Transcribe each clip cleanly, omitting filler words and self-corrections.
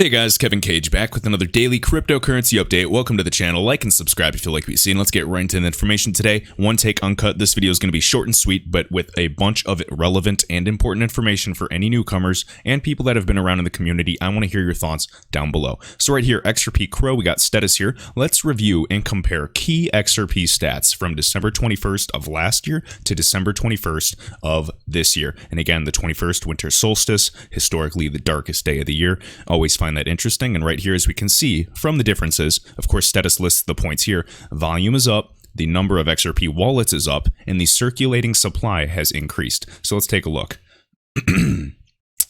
Hey guys, Kevin Cage back with another daily cryptocurrency update. Welcome to the channel. Like and subscribe if you like what you see. And let's get right into the information today. One take uncut. This video is going to be short and sweet, but with a bunch of relevant and important information for any newcomers and people that have been around in the community. I want to hear your thoughts down below. So right here, XRP Crow, we got status here. Let's review and compare key XRP stats from December 21st of last year to December 21st of this year. And again, the 21st winter solstice, historically the darkest day of the year. Always find that interesting. And right here, as we can see from the differences, of course, status lists the points here. Volume is up, the number of XRP wallets is up, and the circulating supply has increased. So let's take a look.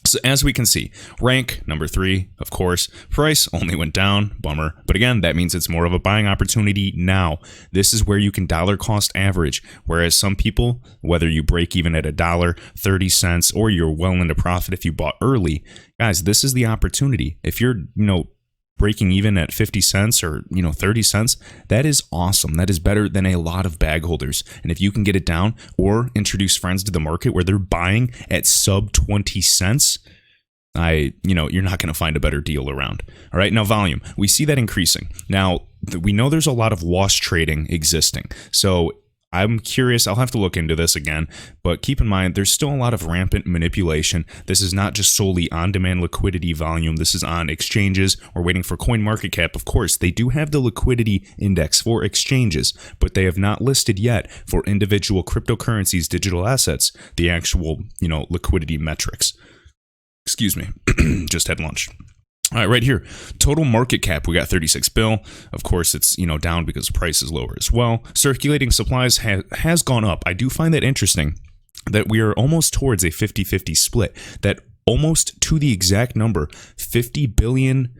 So as we can see, rank number 3, of course, price only went down, bummer. But again, that means it's more of a buying opportunity now. This is where you can dollar cost average, whereas some people, whether you break even at $1, 30 cents, or you're well into profit if you bought early, guys, this is the opportunity. If you're, breaking even at 50 cents or 30 cents, that is awesome. That is better than a lot of bag holders. And if you can get it down or introduce friends to the market where they're buying at sub 20 cents, you're not going to find a better deal around. All right, now volume, we see that increasing. Now we know there's a lot of wash trading existing. So I'm curious, I'll have to look into this again, but keep in mind, there's still a lot of rampant manipulation. This is not just solely on-demand liquidity volume. This is on exchanges. We're waiting for CoinMarketCap. Of course, they do have the liquidity index for exchanges, but they have not listed yet for individual cryptocurrencies, digital assets, the actual, liquidity metrics. Excuse me, just had lunch. All right, right here, total market cap, we got 36 bill. Of course, it's, down because the price is lower as well. Circulating supplies has gone up. I do find that interesting that we are almost towards a 50-50 split, that almost to the exact number, 50 billion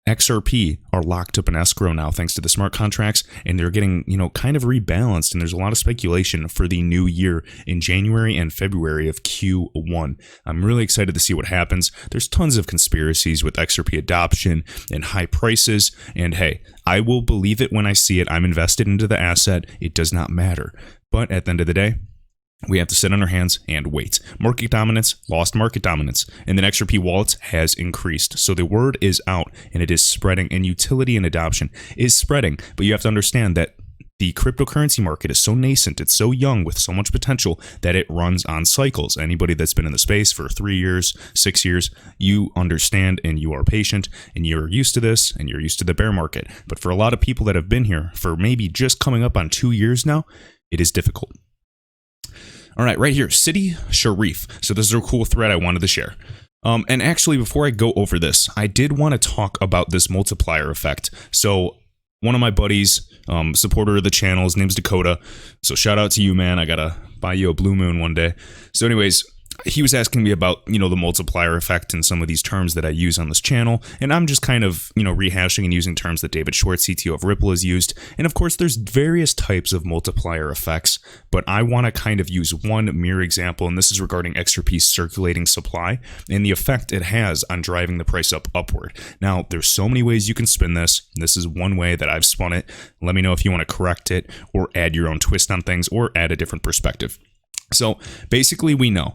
XRP are locked up in escrow now thanks to the smart contracts, and they're getting, kind of rebalanced, and there's a lot of speculation for the new year in January and February of Q1. I'm really excited to see what happens. There's tons of conspiracies with XRP adoption and high prices, and hey, I will believe it when I see it. I'm invested into the asset. It does not matter. But at the end of the day, we have to sit on our hands and wait. Market dominance, lost market dominance, and then XRP wallets has increased. So the word is out and it is spreading, and utility and adoption is spreading. But you have to understand that the cryptocurrency market is so nascent, it's so young with so much potential that it runs on cycles. Anybody that's been in the space for 3 years, 6 years, you understand and you are patient and you're used to this and you're used to the bear market. But for a lot of people that have been here for maybe just coming up on 2 years now, it is difficult. All right, right here, City Sharif. So this is a cool thread I wanted to share. And actually, before I go over this, I did want to talk about this multiplier effect. So one of my buddies, supporter of the channel, his name's Dakota. So shout out to you, man. I got to buy you a blue moon one day. So anyways, he was asking me about, the multiplier effect and some of these terms that I use on this channel. And I'm just kind of, rehashing and using terms that David Schwartz, CTO of Ripple, has used. And of course, there's various types of multiplier effects, but I want to kind of use one mere example. And this is regarding XRP's circulating supply and the effect it has on driving the price upward. Now, there's so many ways you can spin this. This is one way that I've spun it. Let me know if you want to correct it or add your own twist on things or add a different perspective. So basically, we know.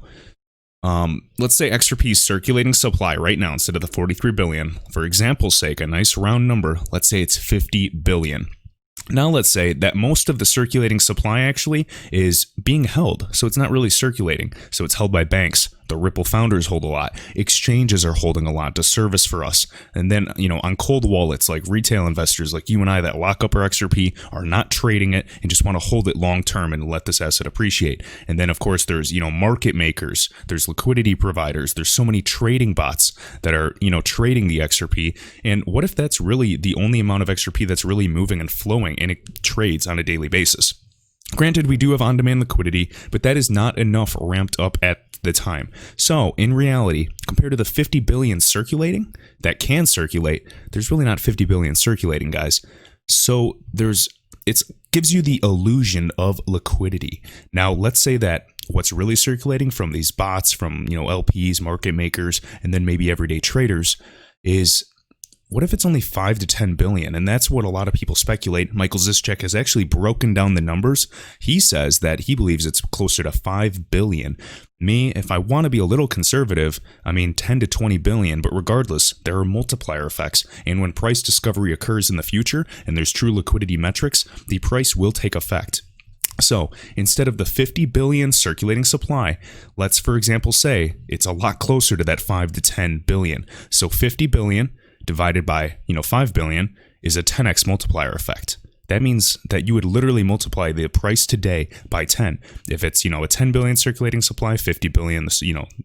Let's say XRP's circulating supply right now, instead of the 43 billion, for example's sake, a nice round number, let's say it's 50 billion. Now let's say that most of the circulating supply actually is being held, so it's not really circulating, so it's held by banks. The Ripple founders hold a lot. Exchanges are holding a lot to service for us. And then, on cold wallets, like retail investors like you and I that lock up our XRP are not trading it and just want to hold it long term and let this asset appreciate. And then, of course, there's, market makers, there's liquidity providers, there's so many trading bots that are, trading the XRP. And what if that's really the only amount of XRP that's really moving and flowing and it trades on a daily basis? Granted, we do have on-demand liquidity, but that is not enough ramped up at the time. So in reality, compared to the 50 billion circulating that can circulate, there's really not 50 billion circulating, guys. So it gives you the illusion of liquidity. Now, let's say that what's really circulating from these bots, from LPs, market makers, and then maybe everyday traders is what if it's only 5 to 10 billion? And that's what a lot of people speculate. Michael Zischek has actually broken down the numbers. He says that he believes it's closer to 5 billion. Me, if I want to be a little conservative, I mean 10 to 20 billion, but regardless, there are multiplier effects. And when price discovery occurs in the future and there's true liquidity metrics, the price will take effect. So instead of the 50 billion circulating supply, let's, for example, say it's a lot closer to that 5 to 10 billion. So 50 billion divided by, 5 billion is a 10x multiplier effect. That means that you would literally multiply the price today by 10. If it's, a 10 billion circulating supply, 50 billion,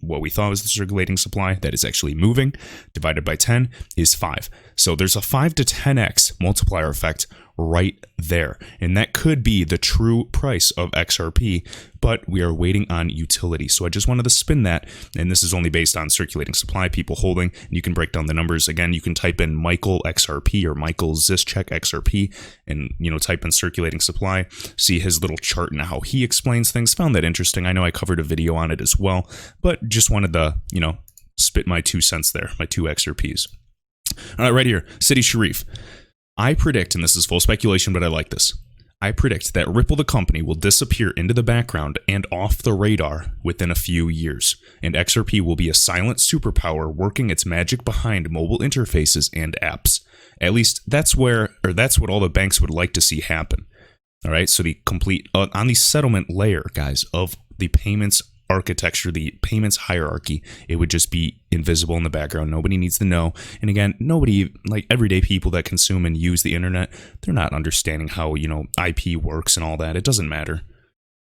what we thought was the circulating supply that is actually moving, divided by 10 is 5. So there's a 5 to 10x multiplier effect right there. And that could be the true price of XRP, but we are waiting on utility. So I just wanted to spin that. And this is only based on circulating supply, people holding. And you can break down the numbers. Again, you can type in Michael XRP or Michael Zischek XRP and, type in circulating supply, see his little chart and how he explains things. Found that interesting. I know I covered a video on it as well, but just wanted to, spit my 2 cents there, my 2 XRPs. All right, right here, City Sharif. I predict, and this is full speculation, but I like this. I predict that Ripple the company will disappear into the background and off the radar within a few years, and XRP will be a silent superpower working its magic behind mobile interfaces and apps. At least that's what all the banks would like to see happen. All right, so the complete on the settlement layer, guys, of the payments architecture, the payments hierarchy, it would just be invisible in the background. Nobody needs to know. And again, nobody, like everyday people that consume and use the internet, they're not understanding how, IP works and all that. It doesn't matter.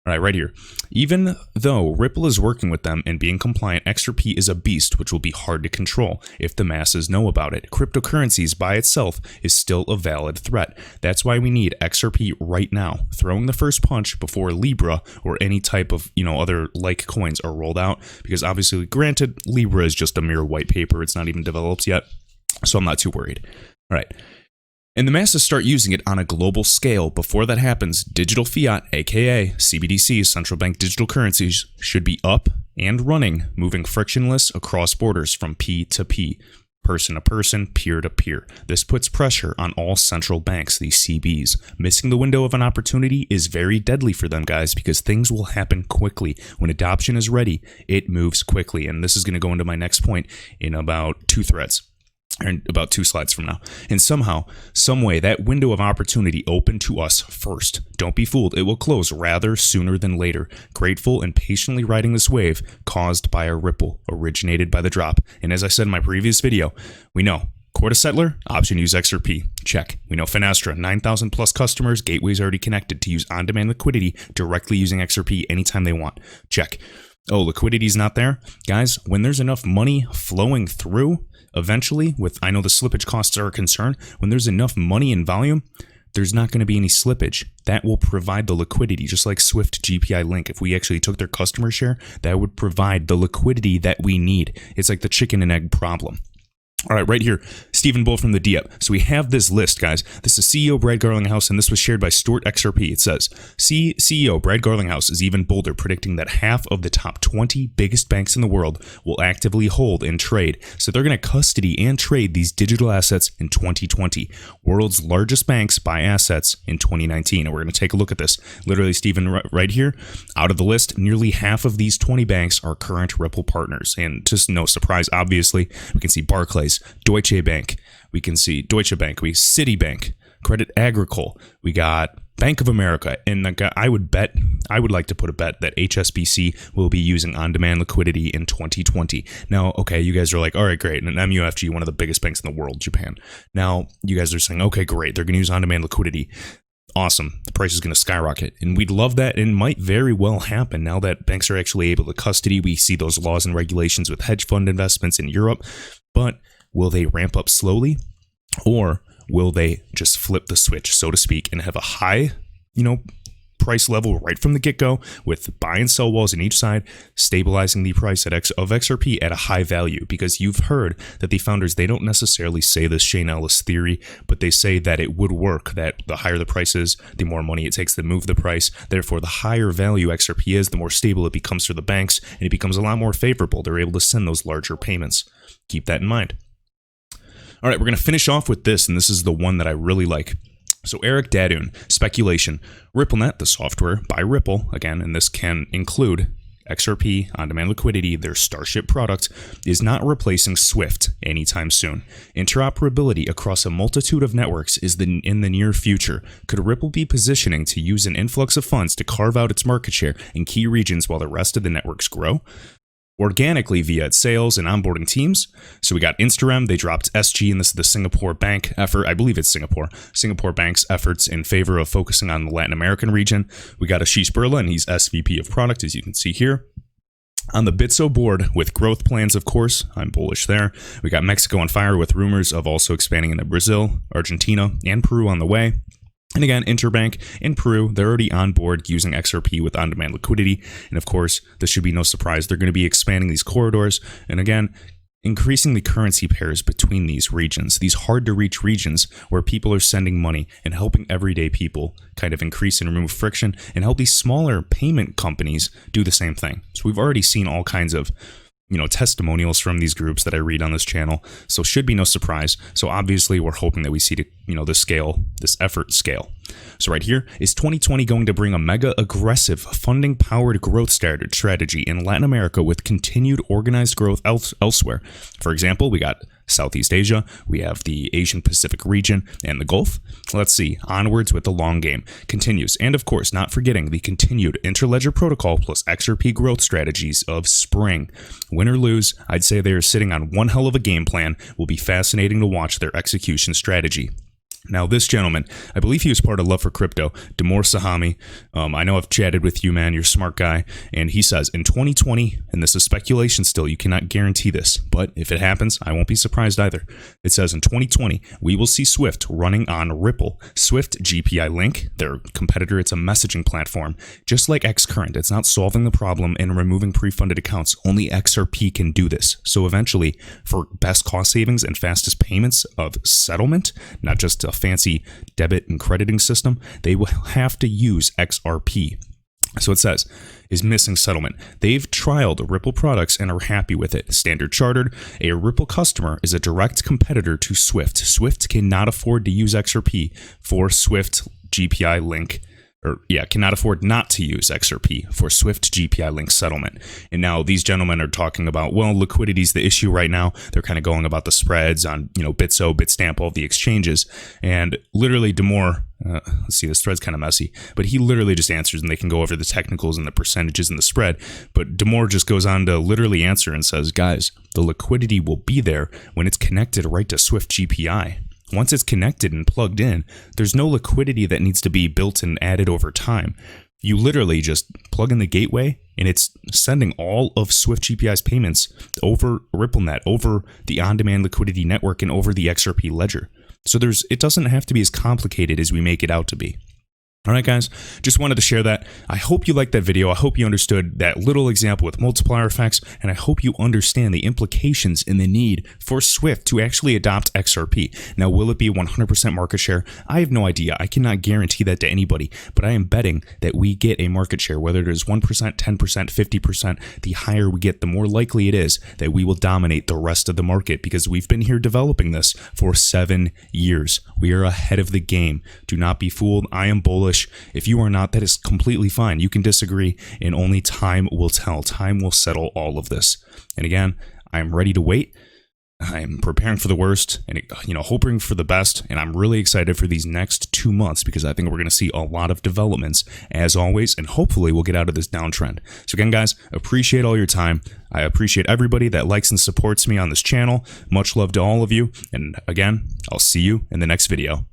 All right, right here. Even though Ripple is working with them and being compliant, XRP is a beast which will be hard to control if the masses know about it. Cryptocurrencies by itself is still a valid threat. That's why we need XRP right now, throwing the first punch before Libra or any type of, other like coins are rolled out. Because obviously, granted, Libra is just a mere white paper. It's not even developed yet. So I'm not too worried. All right. And the masses start using it on a global scale. Before that happens, digital fiat, aka CBDCs, central bank digital currencies, should be up and running, moving frictionless across borders from P to P, person to person, peer to peer. This puts pressure on all central banks, the CBs. Missing the window of an opportunity is very deadly for them, guys, because things will happen quickly. When adoption is ready, it moves quickly. And this is going to go into my next point in about 2 threads. And about 2 slides from now. And somehow, some way, that window of opportunity opened to us first. Don't be fooled. It will close rather sooner than later. Grateful and patiently riding this wave caused by a ripple, originated by the drop. And as I said in my previous video, we know Corda Settler, option use XRP. Check. We know Finastra, 9,000 plus customers, gateways already connected to use on-demand liquidity directly using XRP anytime they want. Check. Oh, liquidity's not there? Guys, when there's enough money flowing through, eventually, I know the slippage costs are a concern, when there's enough money in volume, there's not going to be any slippage. That will provide the liquidity, just like Swift GPI Link. If we actually took their customer share, that would provide the liquidity that we need. It's like the chicken and egg problem. All right, right here, Stephen Bull from the DIEP. So we have this list, guys. This is CEO Brad Garlinghouse, and this was shared by Stuart XRP. It says, CEO Brad Garlinghouse is even bolder, predicting that half of the top 20 biggest banks in the world will actively hold and trade. So they're going to custody and trade these digital assets in 2020. World's largest banks buy assets in 2019. And we're going to take a look at this. Literally, Stephen, right here, out of the list, nearly half of these 20 banks are current Ripple partners. And just no surprise, obviously, we can see Barclays, Deutsche Bank, we can see Deutsche Bank, Citibank, Credit Agricole, we got Bank of America, and I would like to put a bet that HSBC will be using on-demand liquidity in 2020. Now, okay, you guys are like, all right, great, and MUFG, one of the biggest banks in the world, Japan. Now, you guys are saying, okay, great, they're going to use on-demand liquidity. Awesome. The price is going to skyrocket. And we'd love that. And might very well happen now that banks are actually able to custody. We see those laws and regulations with hedge fund investments in Europe. But will they ramp up slowly? Or will they just flip the switch, so to speak, and have a high, price level right from the get-go with buy and sell walls on each side, stabilizing the price of XRP at a high value? Because you've heard that the founders, they don't necessarily say this Shane Ellis theory, but they say that it would work, that the higher the price is, the more money it takes to move the price. Therefore, the higher value XRP is, the more stable it becomes for the banks, and it becomes a lot more favorable. They're able to send those larger payments. Keep that in mind. All right, we're going to finish off with this, and this is the one that I really like. So Eric Dadoon, speculation. RippleNet, the software by Ripple, again, and this can include XRP, on-demand liquidity, their Starship product, is not replacing SWIFT anytime soon. Interoperability across a multitude of networks is in the near future. Could Ripple be positioning to use an influx of funds to carve out its market share in key regions while the rest of the networks grow? Organically via its sales and onboarding teams. So we got Instarem, they dropped SG, and this is the Singapore bank effort. I believe it's Singapore bank's efforts in favor of focusing on the Latin American region. We got Ashish Birla, and he's SVP of product, as you can see here. On the Bitso board with growth plans, of course, I'm bullish there. We got Mexico on fire with rumors of also expanding into Brazil, Argentina, and Peru on the way. And again, Interbank in Peru, they're already on board using XRP with on-demand liquidity. And of course, this should be no surprise. They're going to be expanding these corridors. And again, increasing the currency pairs between these regions, these hard-to-reach regions where people are sending money and helping everyday people kind of increase and remove friction and help these smaller payment companies do the same thing. So we've already seen all kinds of testimonials from these groups that I read on this channel. So should be no surprise. So obviously we're hoping that we see this effort scale. So right here, is 2020 going to bring a mega aggressive funding powered growth strategy in Latin America with continued organized growth elsewhere? For example, we got Southeast Asia, we have the Asian Pacific region, and the Gulf. Let's see, onwards with the long game continues. And of course, not forgetting the continued Interledger protocol plus XRP growth strategies of spring. Win or lose, I'd say they are sitting on one hell of a game plan. Will be fascinating to watch their execution strategy. Now, this gentleman, I believe he was part of Love for Crypto, Damor Sahami. I know I've chatted with you, man. You're a smart guy. And he says, in 2020, and this is speculation still, you cannot guarantee this, but if it happens, I won't be surprised either. It says, in 2020, we will see SWIFT running on Ripple. SWIFT GPI Link, their competitor, it's a messaging platform. Just like Xcurrent, it's not solving the problem and removing pre-funded accounts. Only XRP can do this. So eventually, for best cost savings and fastest payments of settlement, not just a fancy debit and crediting system, they will have to use XRP. So it says, is missing settlement. They've trialed Ripple products and are happy with it. Standard Chartered, a Ripple customer, is a direct competitor to SWIFT. SWIFT cannot afford to use XRP for SWIFT GPI Link. Cannot afford not to use XRP for SWIFT GPI Link settlement. And now these gentlemen are talking about, well, liquidity is the issue right now. They're kind of going about the spreads on, Bitso, Bitstamp, all the exchanges. And literally Damor, let's see, this thread's kind of messy, but he literally just answers and they can go over the technicals and the percentages and the spread. But Damor just goes on to literally answer and says, guys, the liquidity will be there when it's connected right to SWIFT GPI. Once it's connected and plugged in, there's no liquidity that needs to be built and added over time. You literally just plug in the gateway and it's sending all of SWIFT GPI's payments over RippleNet, over the on-demand liquidity network, and over the XRP ledger. So it doesn't have to be as complicated as we make it out to be. All right, guys, just wanted to share that. I hope you liked that video. I hope you understood that little example with multiplier effects, and I hope you understand the implications and the need for SWIFT to actually adopt XRP. Now, will it be 100% market share? I have no idea. I cannot guarantee that to anybody, but I am betting that we get a market share, whether it is 1%, 10%, 50%, the higher we get, the more likely it is that we will dominate the rest of the market because we've been here developing this for 7 years. We are ahead of the game. Do not be fooled. I am bullish. If you are not, that is completely fine. You can disagree, and only time will tell. Time will settle all of this. And again, I'm ready to wait. I'm preparing for the worst and, hoping for the best. And I'm really excited for these next 2 months because I think we're going to see a lot of developments as always. And hopefully we'll get out of this downtrend. So again, guys, appreciate all your time. I appreciate everybody that likes and supports me on this channel. Much love to all of you. And again, I'll see you in the next video.